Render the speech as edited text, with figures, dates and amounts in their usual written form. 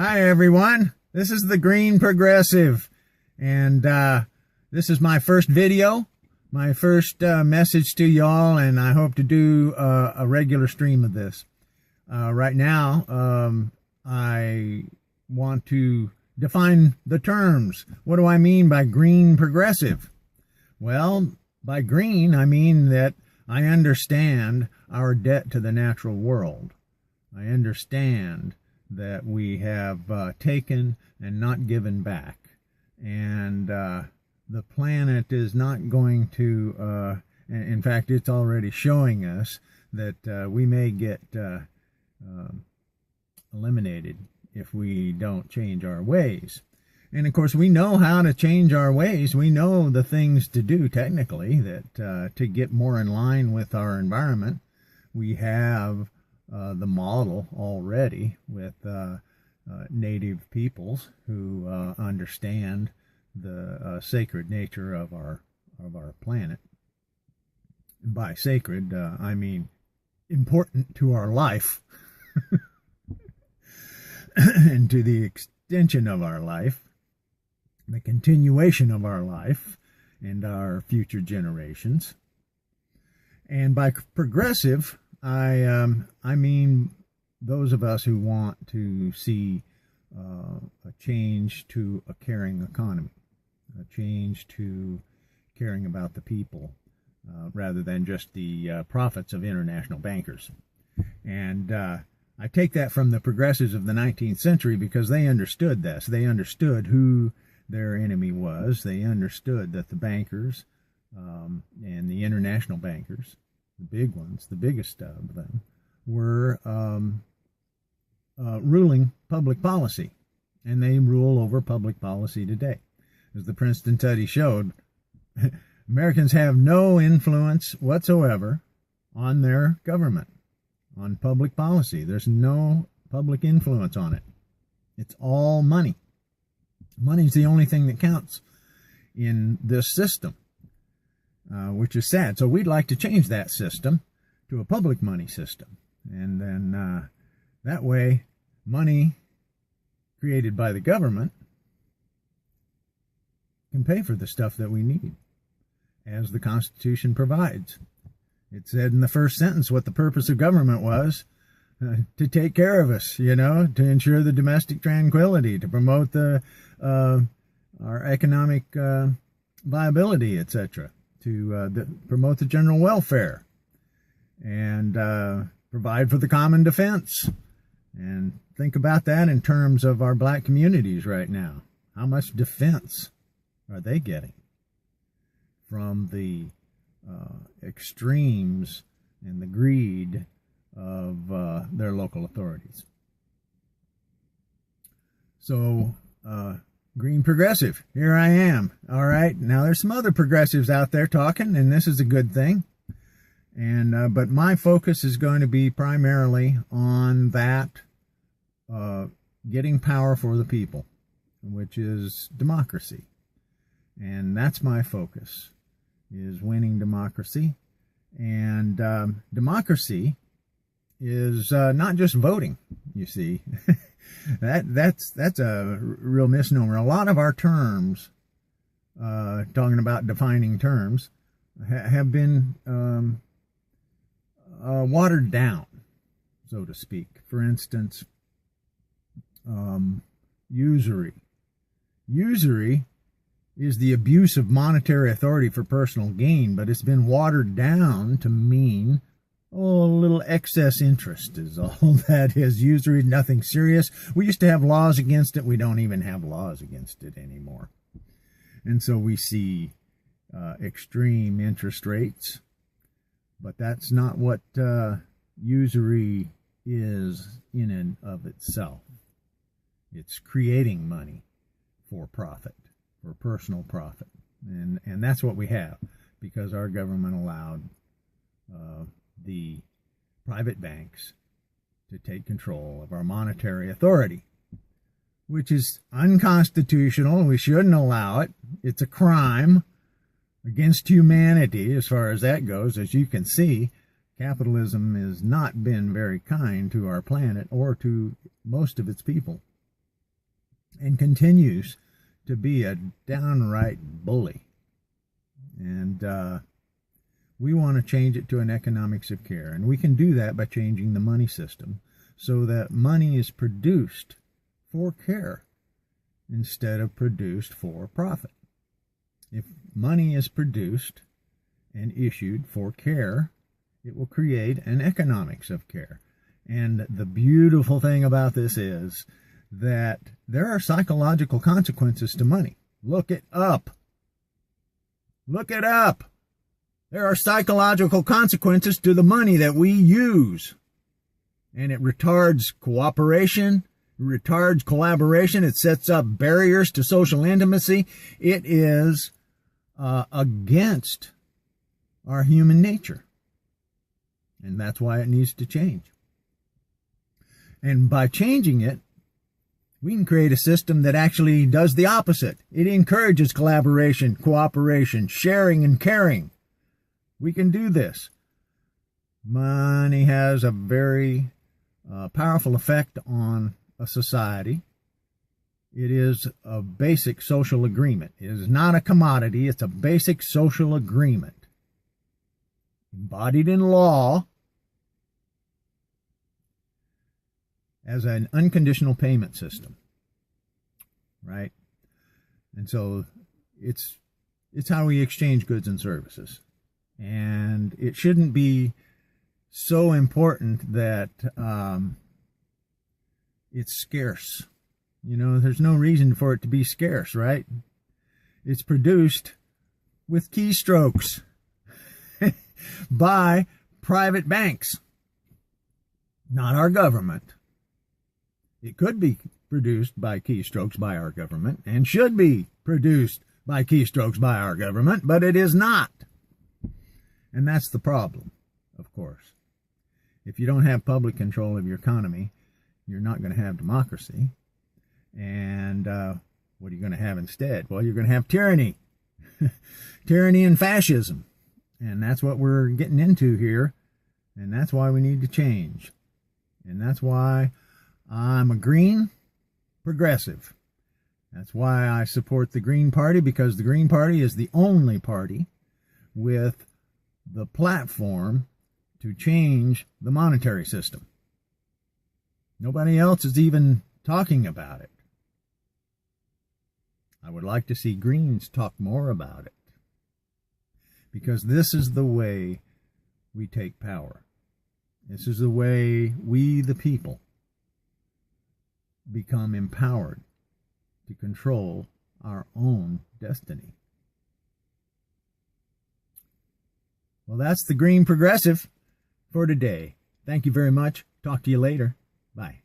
Hi, everyone. This is the Green Progressive, and this is my first video, my first message to y'all, and I hope to do a regular stream of this. Right now, I want to define the terms. What do I mean by Green Progressive? Well, by green, I mean that I understand our debt to the natural world. I understand that we have taken and not given back. And the planet is not going to, in fact, it's already showing us that we may get eliminated if we don't change our ways. And of course, we know how to change our ways. We know the things to do technically that to get more in line with our environment. We have the model already with native peoples who understand the sacred nature of our planet. And by sacred, I mean important to our life and to the extension of our life, the continuation of our life and our future generations. And by progressive, I mean those of us who want to see a change to a caring economy, a change to caring about the people rather than just the profits of international bankers. And I take that from the progressives of the 19th century because they understood this. They understood who their enemy was. They understood that the bankers and the international bankers, the big ones, the biggest of them, were ruling public policy, and they rule over public policy today. As the Princeton study showed, Americans have no influence whatsoever on their government, on public policy. There's no public influence on it. It's all money. Money's the only thing that counts in this system. Which is sad. So we'd like to change that system to a public money system. And then that way, money created by the government can pay for the stuff that we need, as the Constitution provides. It said in the first sentence what the purpose of government was, to take care of us, to ensure the domestic tranquility, to promote our economic viability, etc., to promote the general welfare and provide for the common defense. And think about that in terms of our black communities right now. How much defense are they getting from the extremes and the greed of their local authorities? So, Green Progressive, here I am. All right, now there's some other progressives out there talking, and this is a good thing. And but my focus is going to be primarily on that, getting power for the people, which is democracy. And that's my focus, is winning democracy. And democracy is not just voting, you see. That's a real misnomer. A lot of our terms, talking about defining terms, have been watered down, so to speak. For instance, usury. Usury is the abuse of monetary authority for personal gain, but it's been watered down to mean a little excess interest is all that is. Usury, nothing serious. We used to have laws against it. We don't even have laws against it anymore. And so we see extreme interest rates. But that's not what usury is in and of itself. It's creating money for profit, for personal profit. And that's what we have, because our government allowed the private banks to take control of our monetary authority, which is unconstitutional. We shouldn't allow it. It's a crime against humanity as far as that goes. As you can see, capitalism has not been very kind to our planet or to most of its people. and continues to be a downright bully. And we want to change it to an economics of care. And we can do that by changing the money system so that money is produced for care instead of produced for profit. If money is produced and issued for care, it will create an economics of care. And the beautiful thing about this is that there are psychological consequences to money. Look it up. Look it up. There are psychological consequences to the money that we use. And it retards cooperation, it retards collaboration, it sets up barriers to social intimacy. It is against our human nature. And that's why it needs to change. And by changing it, we can create a system that actually does the opposite. It encourages collaboration, cooperation, sharing, and caring. We can do this. Money has a very powerful effect on a society. It is a basic social agreement. It is not a commodity. It's a basic social agreement. Embodied in law as an unconditional payment system, right? And so it's how we exchange goods and services. And it shouldn't be so important that it's scarce. You know, there's no reason for it to be scarce, right? It's produced with keystrokes by private banks, not our government. It could be produced by keystrokes by our government and should be produced by keystrokes by our government, but it is not. And that's the problem, of course. If you don't have public control of your economy, you're not going to have democracy. And what are you going to have instead? Well, you're going to have tyranny. Tyranny and fascism. And that's what we're getting into here. And that's why we need to change. And that's why I'm a green progressive. That's why I support the Green Party, because the Green Party is the only party with the platform to change the monetary system. Nobody else is even talking about it. I would like to see Greens talk more about it, because this is the way we take power. This is the way we, the people, become empowered to control our own destiny. Well, that's the Green Progressive for today. Thank you very much. Talk to you later. Bye.